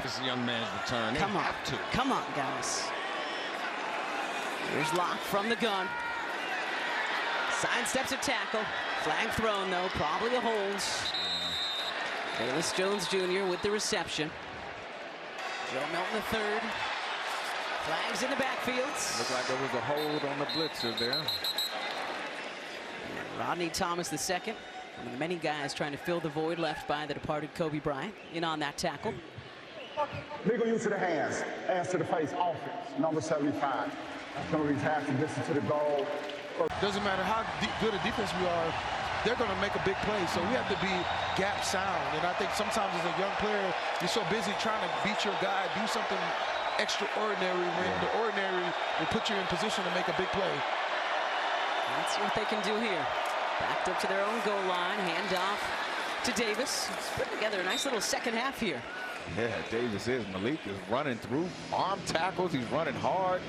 this young man's return. Come on. Come on, guys. Here's Locke from the gun. Side steps a tackle. Flag thrown, though. Probably a hold. Bayless Jones Jr. with the reception. Joe Milton the third. Flags in the backfield. Looked like there was a hold on the blitzer there. And Rodney Thomas the second. One of the many guys trying to fill the void left by the departed Kobe Bryant. In on that tackle. Legal use of the hands to the face offense, number 75. Some of these half the distance to the goal. Doesn't matter how good a defense we are, they're going to make a big play. So we have to be gap sound. And I think sometimes as a young player, you're so busy trying to beat your guy, do something extraordinary when the ordinary will put you in position to make a big play. Let's see what they can do here. Backed up to their own goal line, handoff to Davis. He's putting together a nice little second half here. Yeah, Davis is. Malik is running through arm tackles. He's running hard,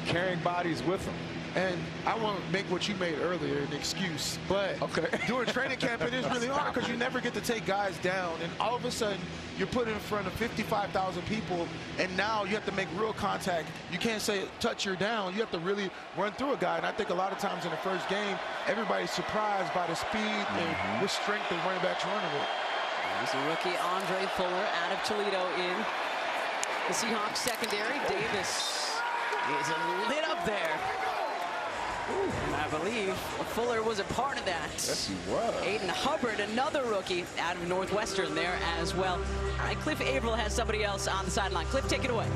carrying bodies with him. And I want to make what you made earlier an excuse, but during training camp, it is really hard because you never get to take guys down. And all of a sudden, you're put in front of 55,000 people, and now you have to make real contact. You can't say, touch, you're down. You have to really run through a guy. And I think a lot of times in the first game, everybody's surprised by the speed and with strength the running backs running with. There's a rookie, Andre Fuller, out of Toledo in the Seahawks secondary. Davis is lit up there. And I believe Fuller was a part of that. Yes, he was. Aiden Hubbard, another rookie out of Northwestern there as well. All right, Cliff Averill has somebody else on the sideline. Cliff, take it away.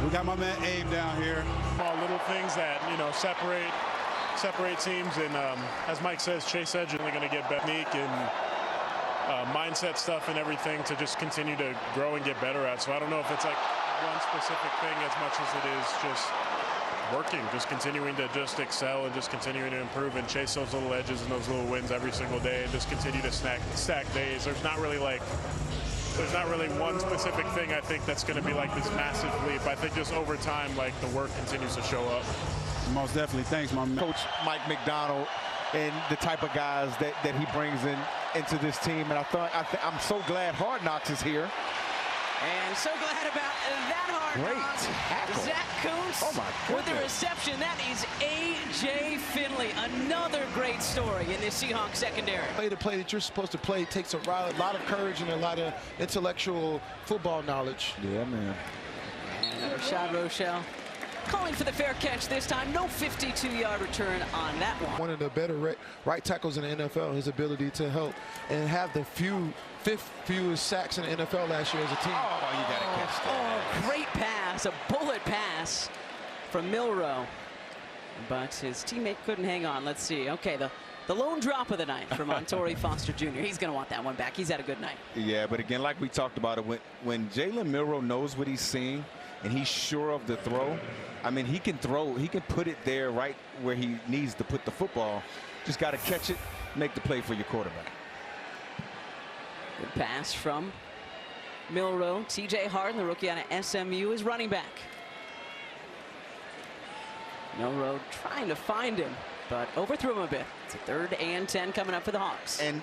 We got my man Abe down here. All little things that, you know, separate teams. And as Mike says, Chase Edge is only going to get better and mindset stuff and everything to just continue to grow and get better at. So I don't know if it's like one specific thing as much as it is just working, just continuing to just excel and just continuing to improve and chase those little edges and those little wins every single day and just continue to stack days. There's not really one specific thing I think that's going to be like this massive leap. I think just over time, like the work continues to show up. Most definitely. Thanks, my man. Coach Mike McDonald and the type of guys that he brings into this team. And I'm so glad Hard Knocks is here. And so glad about that Hard Knocks. Great tackle. Zach Kuntz with the reception. That is A.J. Finley. Another great story in the Seahawks secondary. The play that you're supposed to play takes a lot of courage and a lot of intellectual football knowledge. Yeah, man. And Rashad Rochelle calling for the fair catch this time. No 52-yard return on that one. One of the better right tackles in the NFL, his ability to help and have the fifth fewest sacks in the NFL last year as a team. Oh, you got to catch that. Oh, great pass, a bullet pass from Milroe. But his teammate couldn't hang on. Let's see. Okay, the lone drop of the night from Montori Foster Jr. He's going to want that one back. He's had a good night. Yeah, but again, like we talked about it, when Jalen Milroe knows what he's seeing and he's sure of the throw, I mean, he can throw, he can put it there right where he needs to put the football. Just got to catch it, make the play for your quarterback. Good pass from Milroe. T.J. Harden, the rookie out of SMU, is running back. Milroe trying to find him, but overthrew him a bit. It's a 3rd and 10 coming up for the Hawks. And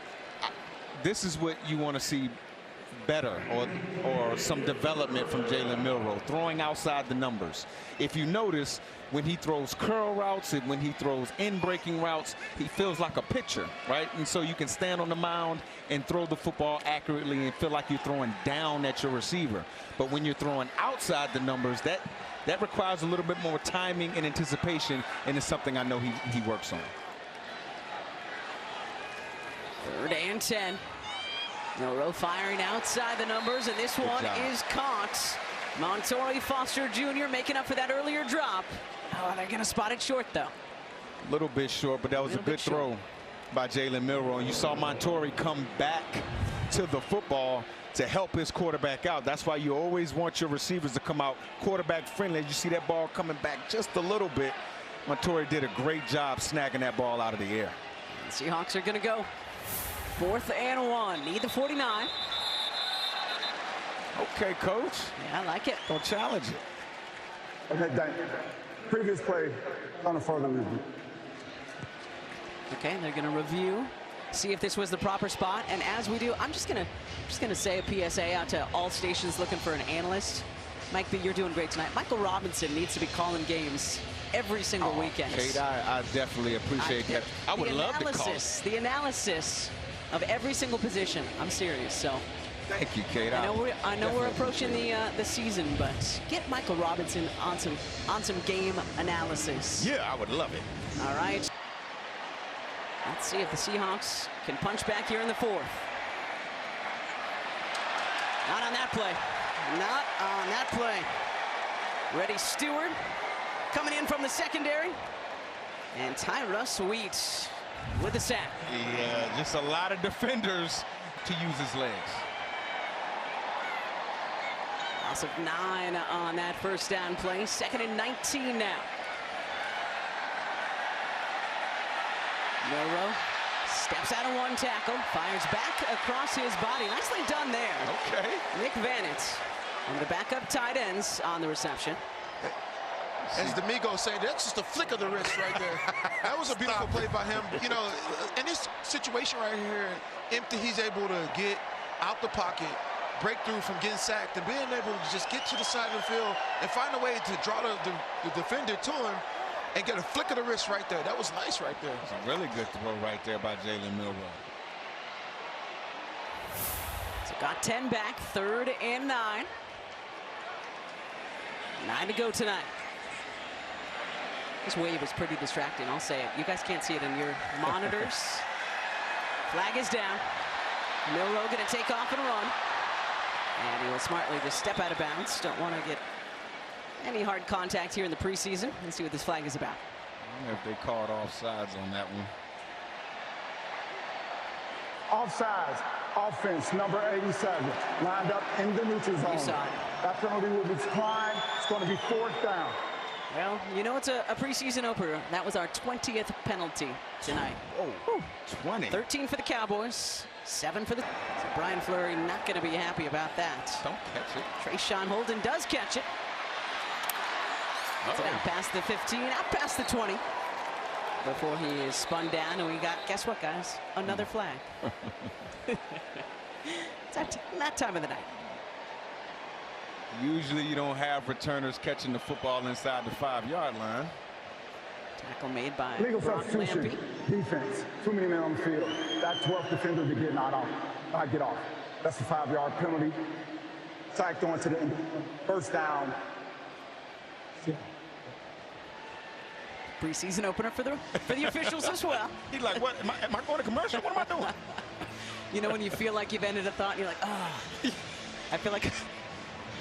this is what you want to see better, or some development from Jalen Milroe, throwing outside the numbers. If you notice, when he throws curl routes and when he throws in-breaking routes, he feels like a pitcher, right? And so you can stand on the mound and throw the football accurately and feel like you're throwing down at your receiver. But when you're throwing outside the numbers, that requires a little bit more timing and anticipation, and it's something I know he works on. 3rd and 10. Milroe firing outside the numbers, and this one is caught. Montori Foster Jr. making up for that earlier drop. Oh, they're going to spot it short, though. A little bit short, but that was a good throw by Jalen Milroe. And you saw Montori come back to the football to help his quarterback out. That's why you always want your receivers to come out quarterback friendly. As you see that ball coming back just a little bit, Montori did a great job snagging that ball out of the air. The Seahawks are going to go 4th and 1. Need the 49. Okay, coach. Yeah, I like it. Don't challenge it. Okay, thank you. Previous play on a further review. Okay, they're going to review see if this was the proper spot. And as we do, I'm just gonna say a PSA out to all stations looking for an analyst. Mike B, you're doing great tonight. Michael Robinson needs to be calling games every single weekend. Kate, I definitely appreciate that. I would love to call. The analysis of every single position. I'm serious. So thank you, Kate. I know we're approaching the season, but get Michael Robinson on some game analysis. Yeah, I would love it. All right. Let's see if the Seahawks can punch back here in the fourth. Not on that play. Not on that play. Reddy Stewart coming in from the secondary. And Tyra Sweet with the sack. Yeah, just a lot of defenders to use his legs. Loss of 9 on that first down play. 2nd and 19 now. Milroe steps out of one tackle, fires back across his body. Nicely done there. Okay. Nick Vanett, one of the backup tight ends on the reception. As D'Amigo saying, that's just a flick of the wrist right there. That was a beautiful play by him. You know, in this situation right here, empty, he's able to get out the pocket, break through from getting sacked, and being able to just get to the side of the field and find a way to draw the defender to him and get a flick of the wrist right there. That was nice right there. It's a really good throw right there by Jalen Milroe. So got 10 back, 3rd and 9. 9 to go tonight. This wave is pretty distracting, I'll say it. You guys can't see it in your monitors. Flag is down. Milroe gonna take off and run. And he will smartly just step out of bounds. Don't want to get any hard contact here in the preseason. Let's see what this flag is about. I wonder if they called offsides on that one. Offsides, offense, number 87, lined up in the neutral zone. You saw it. That penalty will be declined. It's going to be 4th down. Well, you know it's a preseason opener. That was our 20th penalty tonight. Oh, 20. 13 for the Cowboys, 7 for the... So Brian Fleury not going to be happy about that. Don't catch it. Trayshawn Holden does catch it. Gets it out past the 15, out past the 20. Before he is spun down, and we got, guess what, guys? Another flag. It's that time of the night. Usually you don't have returners catching the football inside the 5-yard line. Tackle made by Legal Brock substitution, Lampy. defense, 2 men on the field. That 12th defender to get not off. That's a 5-yard penalty. Sacked on to the end. 1st down. Preseason opener for the officials as well. He's like, what? Am I going to commercial? What am I doing? You know when you feel like you've ended a thought and you're like, oh, I feel like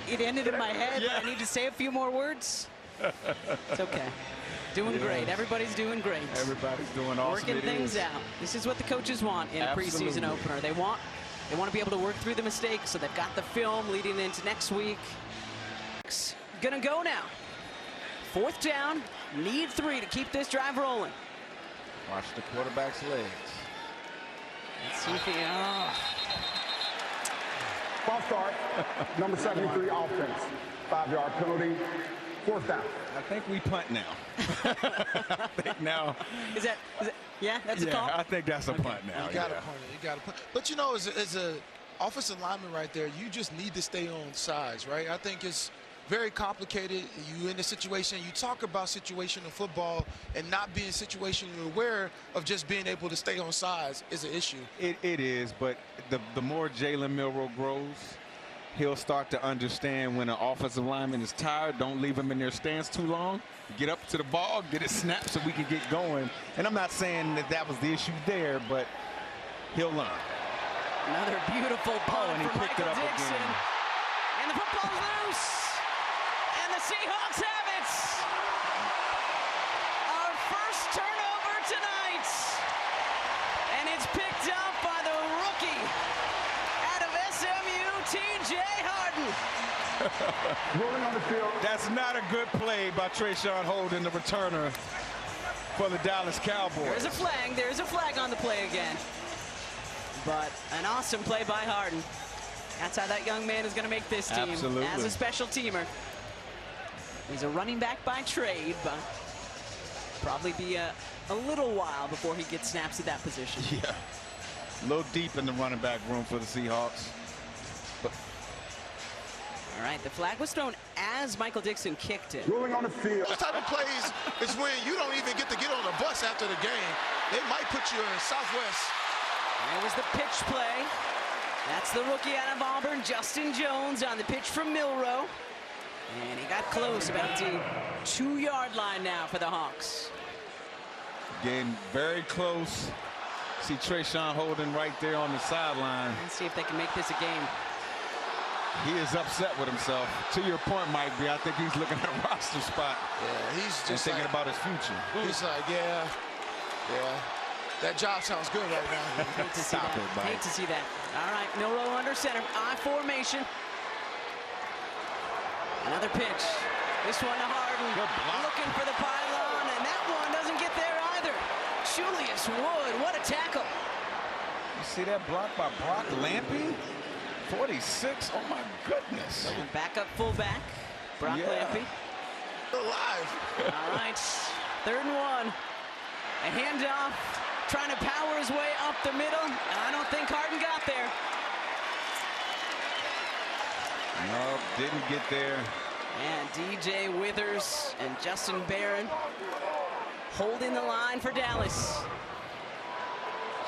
it ended in my head, but I need to say a few more words. It's okay. Doing great. Everybody's doing great. Everybody's doing awesome. Working things out. This is what the coaches want in a preseason opener. They want to be able to work through the mistakes, so they've got the film leading into next week. Gonna go now. 4th down, need 3 to keep this drive rolling. Watch the quarterback's legs. Let's see if he, False start, number 73 offense. 5-yard penalty, 4th down. I think we punt now. I think now. Is that yeah, that's a call? I think that's a punt now. You got to punt it. You got to punt. But you know, as a offensive lineman right there, you just need to stay on sides, right? I think it's very complicated. You in a situation, you talk about situational football and not being situationally aware of just being able to stay on sides is an issue. It is, but the more Jalen Milroe grows, he'll start to understand when an offensive lineman is tired, don't leave him in their stance too long. Get up to the ball, get it snapped so we can get going. And I'm not saying that was the issue there, but he'll learn. Another beautiful punt and he from picked Michael it up Dixon. again. And the football's loose. And the Seahawks have it. Our first turnover tonight. And it's picked up by the rookie out of SMU, TJ Harden. Rolling on the field. That's not a good play by Trayshawn Holden, the returner for the Dallas Cowboys. There's a flag on the play again. But an awesome play by Harden. That's how that young man is going to make this team. Absolutely. As a special teamer. He's a running back by trade, but probably be a little while before he gets snaps at that position. Yeah. A little deep in the running back room for the Seahawks. All right, the flag was thrown as Michael Dixon kicked it. Ruling on the field. Those type of plays is when you don't even get to get on a bus after the game. They might put you in Southwest. There was the pitch play. That's the rookie out of Auburn, Justin Jones, on the pitch from Milrow. And he got close, about the 2-yard line now for the Hawks. Getting very close. See Trayshawn Holden right there on the sideline. Let's see if they can make this a game. He is upset with himself. To your point, Mike B, I think he's looking at a roster spot. Yeah, he's just thinking about his future. He's like, yeah, that job sounds good right now. Hate to see Stop that. it, Mike. Hate to see that. All right, Milrow under center, I formation. Another pitch. This one to Harden. Looking for the pylon, and that one doesn't get there either. Julius Wood, what a tackle. You see that block by Brock Lampy? 46, oh my goodness. And backup fullback, Brock Lampy. Alive. All right, 3rd and 1. A handoff, trying to power his way up the middle, and I don't think Harden got there. No, didn't get there. And DJ Withers and Justin Barron holding the line for Dallas.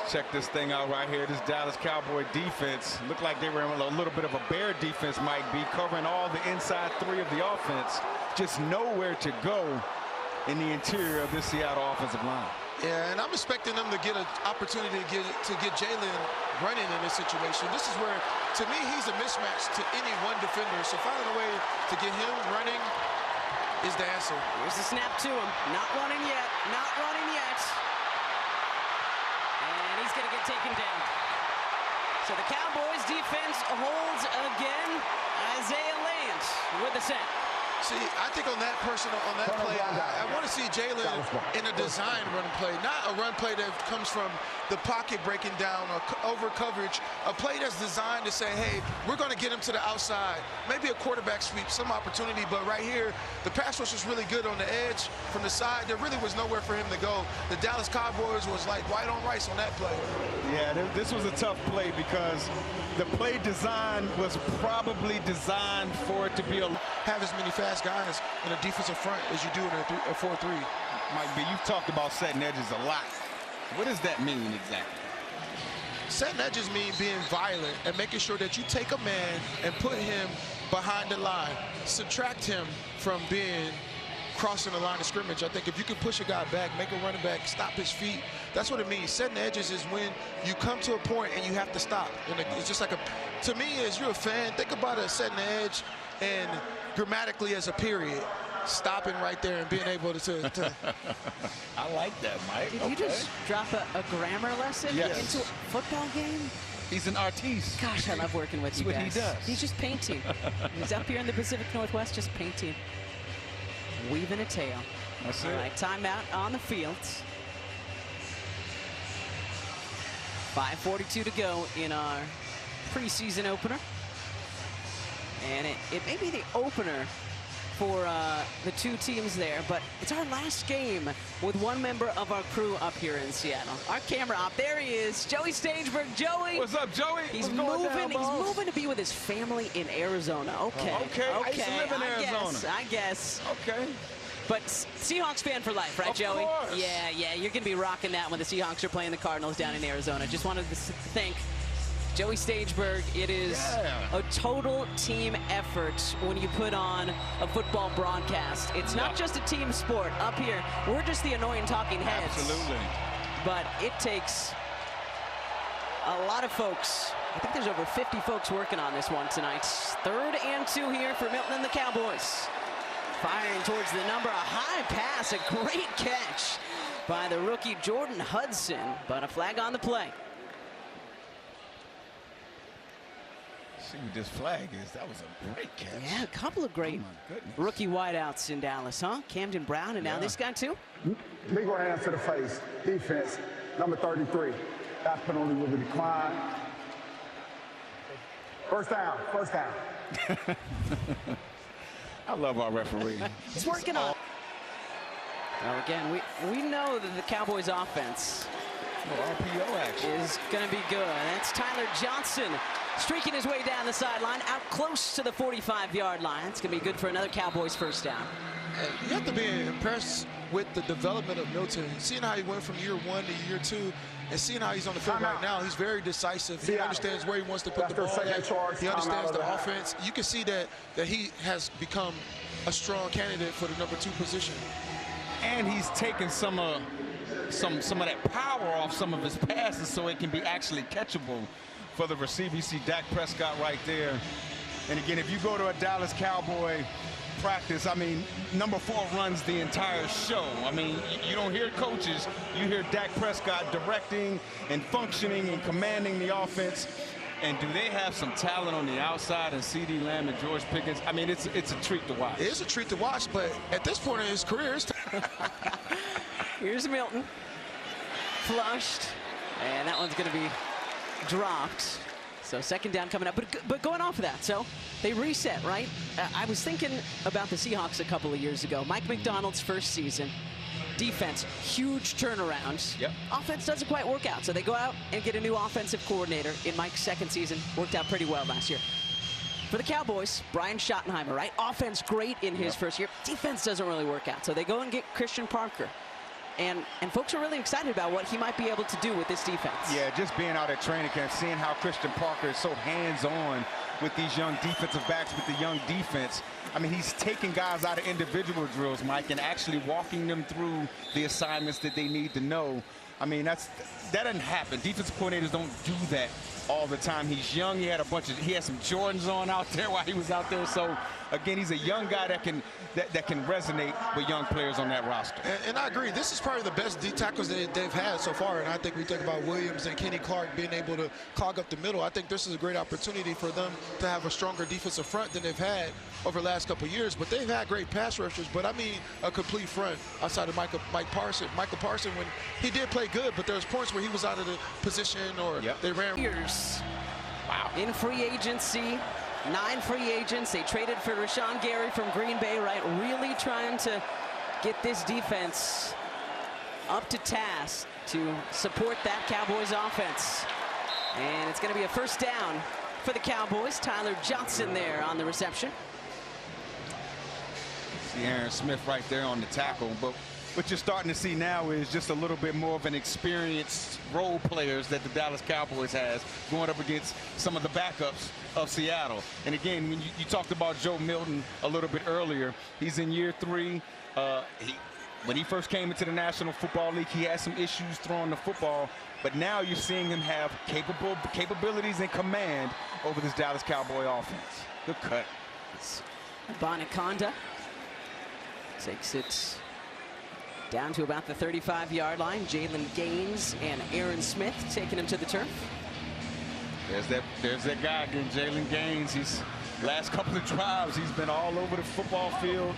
Check this thing out right here. This Dallas Cowboy defense looked like they were in a little bit of a bear defense, might be covering all the inside 3 of the offense. Just nowhere to go in the interior of this Seattle offensive line. Yeah, and I'm expecting them to get an opportunity to get Jalen running in this situation. This is where, to me, he's a mismatch to any one defender. So finding a way to get him running is the answer. Here's the snap to him. Not running yet. Not running yet. And he's going to get taken down. So the Cowboys defense holds again. Isaiah Lance with the sack. See, I think on that play, I want to see Jalen in a design run play, not a run play that comes from the pocket breaking down or over coverage, a play that's designed to say, hey, we're going to get him to the outside, maybe a quarterback sweep, some opportunity, but right here, the pass rush was really good on the edge from the side. There really was nowhere for him to go. The Dallas Cowboys was like white on rice on that play. Yeah, this was a tough play because the play design was probably designed for it to be have as many fast guys in a defensive front as you do in a 4-3. Mike B, you've talked about setting edges a lot. What does that mean exactly? Setting edges mean being violent and making sure that you take a man and put him behind the line, subtract him from being crossing the line of scrimmage. I think if you can push a guy back, make a running back, stop his feet, that's what it means. Setting edges is when you come to a point and you have to stop. And it's just like to me, as you're a fan, think about a setting edge and grammatically as a period, stopping right there and being able to I like that, Mike. Did you just drop a grammar lesson into a football game? He's an artiste. Gosh, I love working with you guys. That's what he does. He's just painting. He's up here in the Pacific Northwest just painting. Weaving a tail. That's All it. right, timeout on the field. 5:42 to go in our preseason opener. And it may be the opener for the 2 teams there, but it's our last game with one member of our crew up here in Seattle. Our camera op, there he is, Joey Stageberg. Joey. What's up, Joey? He's What's going down, moving. boss? He's moving to be with his family in Arizona. Okay. Okay. I used to live in Arizona. I guess. Okay. But Seahawks fan for life, right, Of Joey? course. Yeah, you're going to be rocking that when the Seahawks are playing the Cardinals down in Arizona. Just wanted to thank Joey Stageberg. It is a total team effort when you put on a football broadcast. It's not just a team sport. Up here, we're just the annoying talking heads. Absolutely. But it takes a lot of folks. I think there's over 50 folks working on this one tonight. 3rd and 2 here for Milton and the Cowboys. Firing towards the number, a high pass, a great catch by the rookie Jordan Hudson, but a flag on the play. See what this flag is. That was a great catch. Yeah, a couple of great rookie wideouts in Dallas, huh? Camden Brown, and now this guy too. Legal hands to the face. Defense, number 33. That penalty will be declined. First down. I love our referee. He's working on. Well, again, we know that the Cowboys offense RPO action is going to be good. That's Tyler Johnson streaking his way down the sideline, out close to the 45-yard line. It's going to be good for another Cowboys first down. You have to be impressed with the development of Milton. Seeing how he went from year 1 to year 2, and seeing how he's on the field right now, he's very decisive. He understands where he wants to put the ball at. He understands the offense. You can see that he has become a strong candidate for the number 2 position. and he's taken some of that power off some of his passes so it can be actually catchable for the receiver. You see Dak Prescott right there. And again, if you go to a Dallas Cowboy practice, I mean, number 4 runs the entire show. I mean, you don't hear coaches, you hear Dak Prescott directing and functioning and commanding the offense. And do they have some talent on the outside, and C.D. Lamb and George Pickens? I mean, it's a treat to watch. It is a treat to watch, but at this point in his career, it's here's Milton, flushed, and that one's going to be dropped. So second down coming up, but going off of that, so they reset, right? I was thinking about the Seahawks a couple of years ago. Mike McDonald's first season. Defense, huge turnaround. Yep. Offense doesn't quite work out, so they go out and get a new offensive coordinator in Mike's second season. Worked out pretty well last year. For the Cowboys, Brian Schottenheimer, right? Offense great in his first year. Defense doesn't really work out, so they go and get Christian Parker. And folks are really excited about what he might be able to do with this defense. Yeah, just being out at training camp, seeing how Christian Parker is so hands-on with these young defensive backs, with the young defense. I mean, he's taking guys out of individual drills, Mike, and actually walking them through the assignments that they need to know. I mean, that doesn't happen. Defensive coordinators don't do that all the time. He's young. He had some Jordans on out there while he was out there. So again, he's a young guy that can resonate with young players on that roster. And I agree. This is probably the best D tackles they've had so far. And I think we think about Williams and Kenny Clark being able to clog up the middle. I think this is a great opportunity for them to have a stronger defensive front than they've had over the last couple of years. But they've had great pass rushers. But I mean a complete front outside of Michael Parsons. Michael Parsons, when he did play good, but there was points where he was out of the position or they ran. Wow. In free agency, 9 free agents. They traded for Rashawn Gary from Green Bay, right? Really trying to get this defense up to task to support that Cowboys offense. And it's going to be a first down for the Cowboys. Tyler Johnson there on the reception. See Aaron Smith right there on the tackle. But what you're starting to see now is just a little bit more of an experienced role players that the Dallas Cowboys has going up against some of the backups of Seattle. And again, when you talked about Joe Milton a little bit earlier, he's in year 3. When he first came into the National Football League, he had some issues throwing the football, but now you're seeing him have capabilities and command over this Dallas Cowboy offense. Good cut. Bonaconda takes it down to about the 35-yard line. Jalen Gaines and Aaron Smith taking him to the turf. There's that guy again, Jalen Gaines. He's last couple of drives, he's been all over the football field,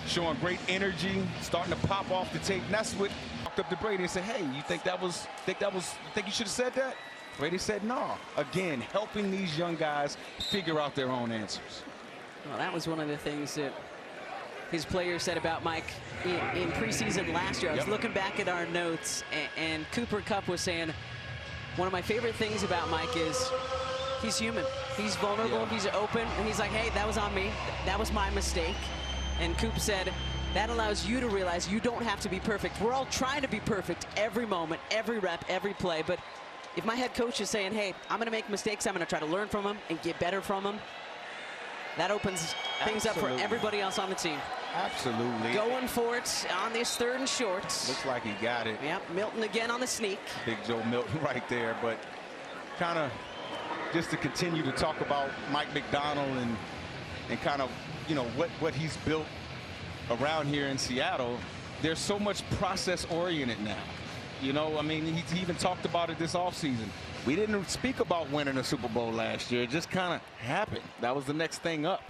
showing great energy, starting to pop off the tape. And that's what walked up to Brady and said, "Hey, you think you should have said that?" Brady said, "No." Again, helping these young guys figure out their own answers. Well, that was one of the things that his players said about Mike in preseason last year. I was looking back at our notes, and Cooper Kupp was saying, one of my favorite things about Mike is he's human. He's vulnerable, he's open, and he's like, hey, that was on me. That was my mistake. And Coop said, that allows you to realize you don't have to be perfect. We're all trying to be perfect every moment, every rep, every play. But if my head coach is saying, hey, I'm going to make mistakes, I'm going to try to learn from them and get better from them, that opens things up for everybody else on the team. Absolutely. Going for it on this 3rd and short. Looks like he got it. Yep, Milton again on the sneak. Big Joe Milton right there. But kind of just to continue to talk about Mike McDonald and kind of, you know, what he's built around here in Seattle. There's so much process oriented now. You know, I mean, he even talked about it this offseason. We didn't speak about winning a Super Bowl last year. It just kind of happened. That was the next thing up.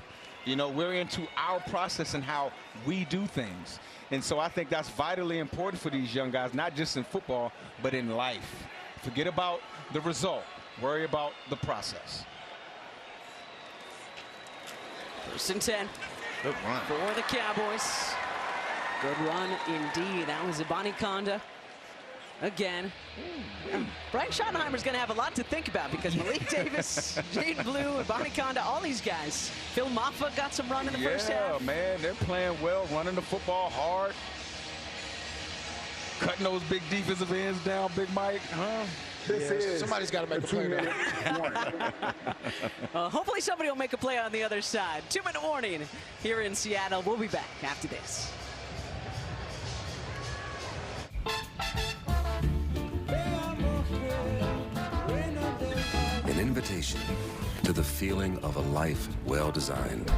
You know, we're into our process and how we do things. And so I think that's vitally important for these young guys, not just in football, but in life. Forget about the result. Worry about the process. 1st and 10. Good run. For the Cowboys. Good run indeed. That was Bonaconda. again. Brian Schottenheimer's going to have a lot to think about because Malik Davis, Jaden Blue, and Bonnie Conda, all these guys. Phil Maffa got some run in the first half. Yeah, man, they're playing well, running the football hard. Cutting those big defensive ends down, Big Mike, huh? Somebody's got to make a play there. Hopefully somebody will make a play on the other side. 2-minute warning here in Seattle. We'll be back after this. An invitation to the feeling of a life well designed.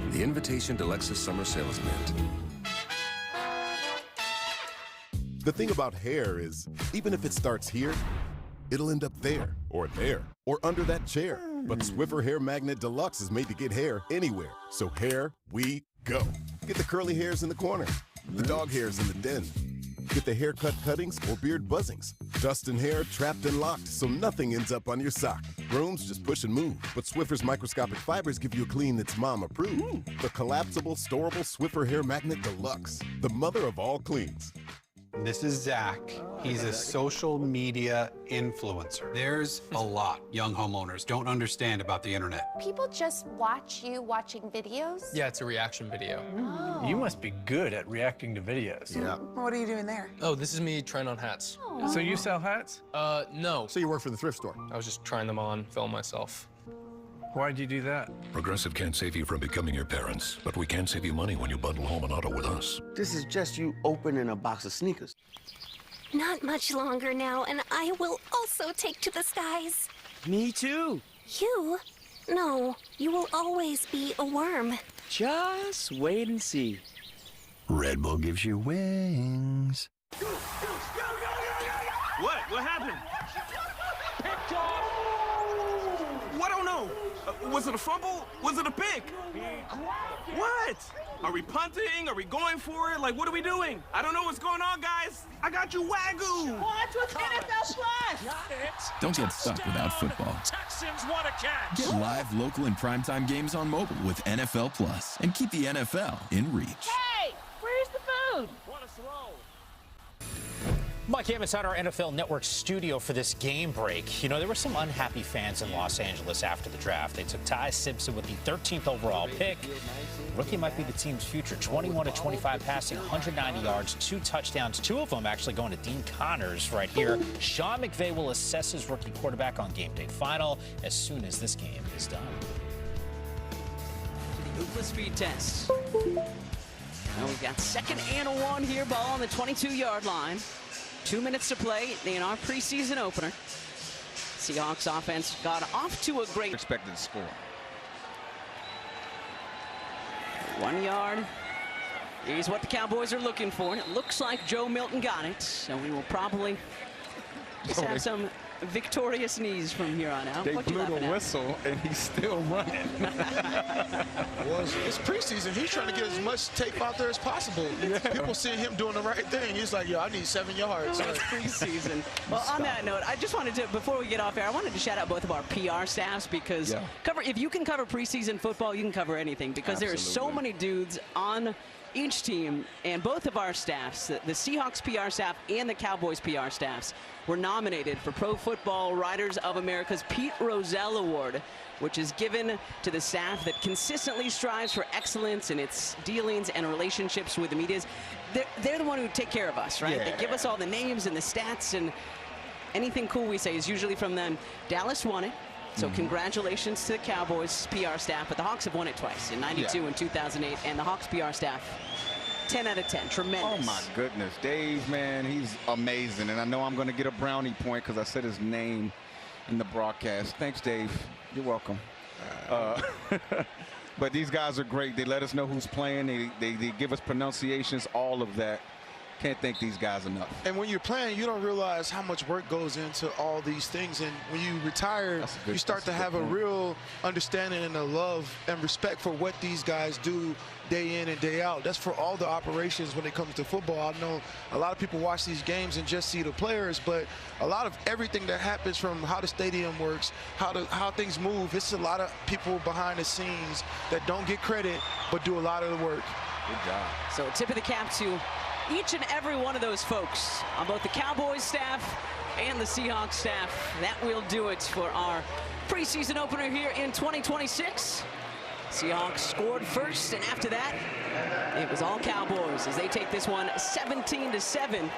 The invitation to Lexus Summer Sales Event. The thing about hair is, even if it starts here, it'll end up there, or under that chair. But Swiffer Hair Magnet Deluxe is made to get hair anywhere. So here we go. Get the curly hairs in the corner, the dog hairs in the den. Get the haircut cuttings or beard buzzings. Dust and hair trapped and locked so nothing ends up on your sock. Brooms just push and move. But Swiffer's microscopic fibers give you a clean that's mom approved. The collapsible, storable Swiffer Hair Magnet Deluxe. The mother of all cleans. This is Zach. He's a social media influencer. There's a lot young homeowners don't understand about the internet. People just watch you watching videos? Yeah, it's a reaction video. Oh. You must be good at reacting to videos. Yeah. What are you doing there? Oh, this is me trying on hats. Oh. So you sell hats? No. So you work for the thrift store? I was just trying them on, film myself. Why'd you do that? Progressive can't save you from becoming your parents, but we can save you money when you bundle home and auto with us. This is just you opening a box of sneakers. Not much longer now, and I will also take to the skies. Me too. You? No, you will always be a worm. Just wait and see. Red Bull gives you wings. What? What happened? Picked off. What? I don't know. Was it a fumble? Was it a pick? What? Are we punting? Are we going for it? Like, what are we doing? I don't know what's going on, guys. I got you Wagyu. Watch with NFL Plus. Got it. Don't get stuck without football. Texans want a catch. Get live, local, and primetime games on mobile with NFL Plus, and keep the NFL in reach. Hey, where's the food? What a throw. Mike Amos at our NFL Network studio for this game break. You know, there were some unhappy fans in Los Angeles after the draft. They took Ty Simpson with the 13th overall pick. Rookie might be the team's future. 21 of 25 passing, 190 yards, 2 touchdowns, 2 of them actually going to Dean Connors right here. Sean McVay will assess his rookie quarterback on game day final as soon as this game is done. The Ookla speed test. Now we've got 2nd and 1 here, ball on the 22-yard line. 2 minutes to play in our preseason opener. Seahawks offense got off to a great expected score. 1 yard is what the Cowboys are looking for. And it looks like Joe Milton got it. So we will probably just have some victorious knees from here on out. They blew the whistle and he's still running. It's preseason. He's trying to get as much tape out there as possible. Yeah. People see him doing the right thing. He's like, yo, I need 7 yards. It's preseason. Well, on that note, I just wanted to, before we get off air, I wanted to shout out both of our PR staffs because if you can cover preseason football, you can cover anything because there are so many dudes on each team, and both of our staffs, the Seahawks PR staff and the Cowboys PR staffs, were nominated for Pro Football Writers of America's Pete Rozelle Award, which is given to the staff that consistently strives for excellence in its dealings and relationships with the media. They're the one who take care of us, right? Yeah. They give us all the names and the stats, and anything cool we say is usually from them. Dallas won it. So congratulations to the Cowboys PR staff, but the Hawks have won it twice, in 92 and 2008, and the Hawks PR staff, 10 out of 10, tremendous. Oh my goodness, Dave, man, he's amazing, and I know I'm going to get a brownie point because I said his name in the broadcast. Thanks, Dave. You're welcome. But these guys are great. They let us know who's playing. They give us pronunciations, all of that. Can't thank these guys enough. And when you're playing, you don't realize how much work goes into all these things. And when you retire, you start to have a real understanding and a love and respect for what these guys do day in and day out. That's for all the operations when it comes to football. I know a lot of people watch these games and just see the players, but a lot of everything that happens, from how the stadium works, how things move, it's a lot of people behind the scenes that don't get credit but do a lot of the work. Good job. So tip of the cap to each and every one of those folks on both the Cowboys staff and the Seahawks staff. That will do it for our preseason opener here in 2026. Seahawks scored first, and after that, it was all Cowboys as they take this one 17-7.